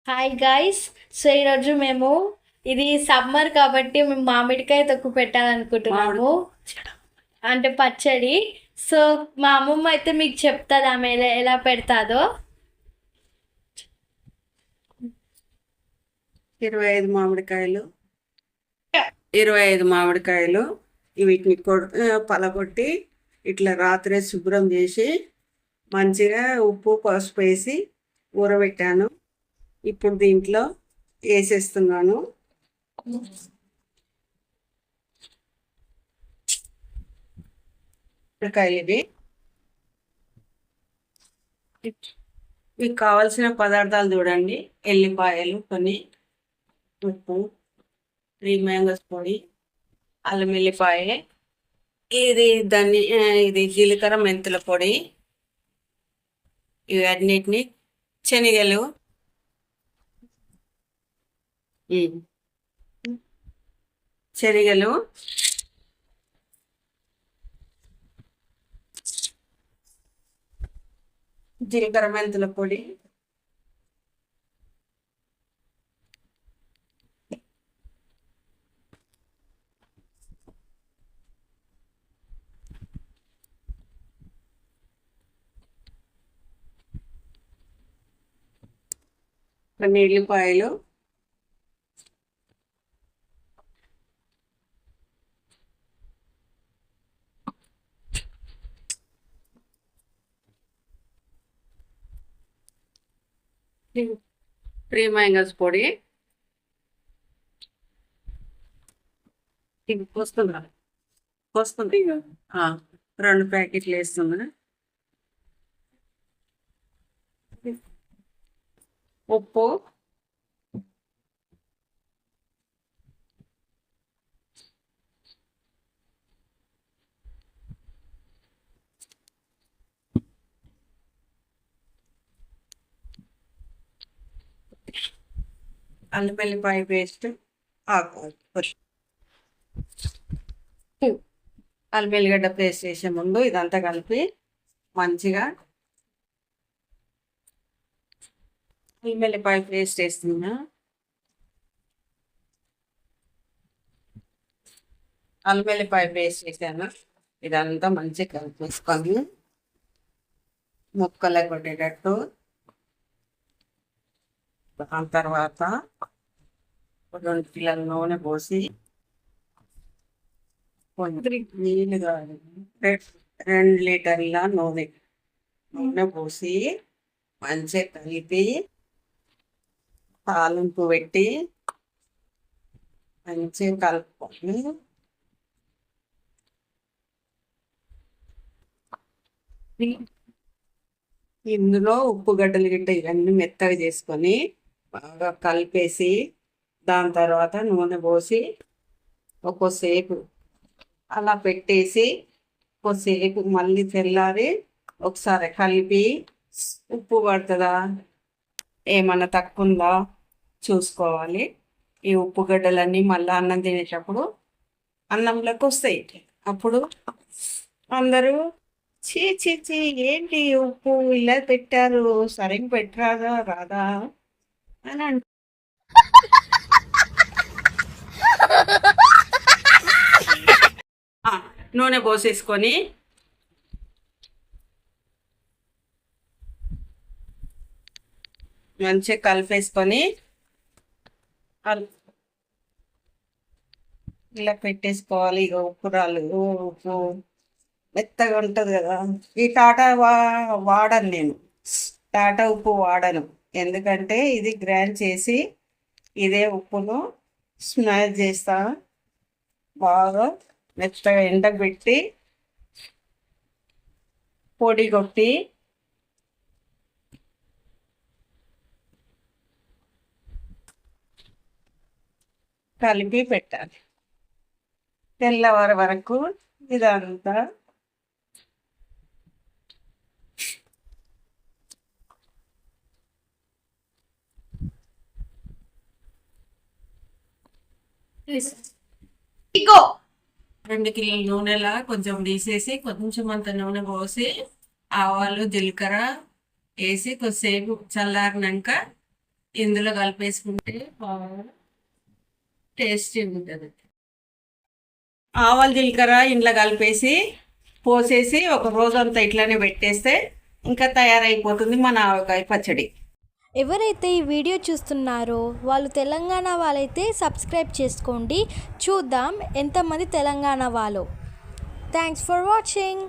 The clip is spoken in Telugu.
Hi guys. సో ఈరోజు మేము ఇది సమ్మర్ కాబట్టి మేము మామిడికాయ తొక్కు పెట్టాలనుకుంటున్నాము. అంటే పచ్చడి. సో మా అమ్మమ్మ అయితే మీకు చెప్తాది ఆమె ఎలా పెడతాదో. 25 మామిడికాయలు 25 మామిడికాయలు వీటిని పలగొట్టి ఇట్లా రాత్రే శుభ్రం చేసి మంచిగా ఉప్పు పసుపు వేసి ఊరబెట్టాను. ఇప్పుడు దీంట్లో వేసేస్తున్నాను. మామిడికాయలు మీకు కావాల్సిన పదార్థాలు చూడండి. ఎల్లిపాయలు కొన్ని, ఉప్పు, 3 మ్యాంగోస్ పొడి, అల్లం వెల్లిపాయ, ఇది జీలకర్ర మెంతుల పొడి, ఇవన్నిటిని శనగలు, శనగలు, జీలకర్ర మెంతుల పొడి, కొన్ని ఎల్లిపాయలు, త్రీ మ్యాంగోస్ పొడి, ఇది పోస్తున్నా 2 ప్యాకెట్లు వేస్తున్నా. ఉప్పు, అల్లం వెల్లిపాయ పేస్ట్, అల్లం వెల్లిగడ్డ పేస్ట్ వేసే ముందు ఇదంతా కలిపి మంచిగా అల్లం వెల్లిపాయ పేస్ట్ వేస్తున్నా. అల్లం వెల్లిపాయ పేస్ట్ వేసాను. ఇదంతా మంచిగా కలిపేసుకొని ముక్కలు కొట్టేటట్టు, దాని తర్వాత 2 కిలోల నూనె పోసి నీళ్ళుగా 2 లీటర్ల నూనె పోసి మంచిగా కలిపి తాలింపు పెట్టి మంచిగా కలుపుకొని ఇందులో ఉప్పు గడ్డలు గిట్ట ఇవన్నీ మెత్తగా చేసుకొని బాగా కలిపేసి దాని తర్వాత నూనె పోసి ఒక్కోసేపు అలా పెట్టేసి కొద్దిసేపు మళ్ళీ తెల్లారి ఒకసారి కలిపి ఉప్పు పడుతుందా ఏమన్నా తక్కువ ఉందా చూసుకోవాలి. ఈ ఉప్పు గడ్డలన్నీ మళ్ళీ అన్నం తినేటప్పుడు అన్నంలోకి వస్తాయి. అప్పుడు అందరూ చీ చీ చీ ఏంటి ఉప్పు ఇలా పెట్టారు, సరిగ్గా పెట్టరాదా రాదా అని నూనె పోసేసుకొని మంచిగా కలిపేసుకొని ఇలా పెట్టేసుకోవాలి. ఇక ఉప్పురాలు ఉప్పు మెత్తగా ఉంటుంది కదా. ఈ టాటా వాడను నేను, టాటా ఉప్పు వాడను. ఎందుకంటే ఇది గ్రైండ్ చేసి ఇదే ఉప్పును స్మాష్ చేస్తా. బాగా మెత్తగా ఎండబెట్టి పొడి కొట్టి కలిపి పెట్టాలి. తెల్లవారి వరకు ఇదంతా ఇగో 2 కిలోల నూనెలా కొంచెం తీసేసి కొంచెం అంత నూనె పోసి ఆవాలు జీలకర్ర వేసి కొద్దిసేపు చల్లారినాక ఇందులో కలిపేసుకుంటే బాగా టేస్టీ ఉంటుంది. ఆవాలు జీలకర్ర ఇంట్లో కలిపేసి పోసేసి ఒక రోజంతా ఇట్లానే పెట్టేస్తే ఇంకా తయారైపోతుంది మన ఆవకాయ పచ్చడి. ఎవరైతే ఈ వీడియో చూస్తున్నారో వాళ్ళు తెలంగాణ వాళ్ళైతే సబ్స్క్రైబ్ చేసుకోండి. చూద్దాం ఎంతమంది తెలంగాణ వాళ్ళు. Thanks for watching.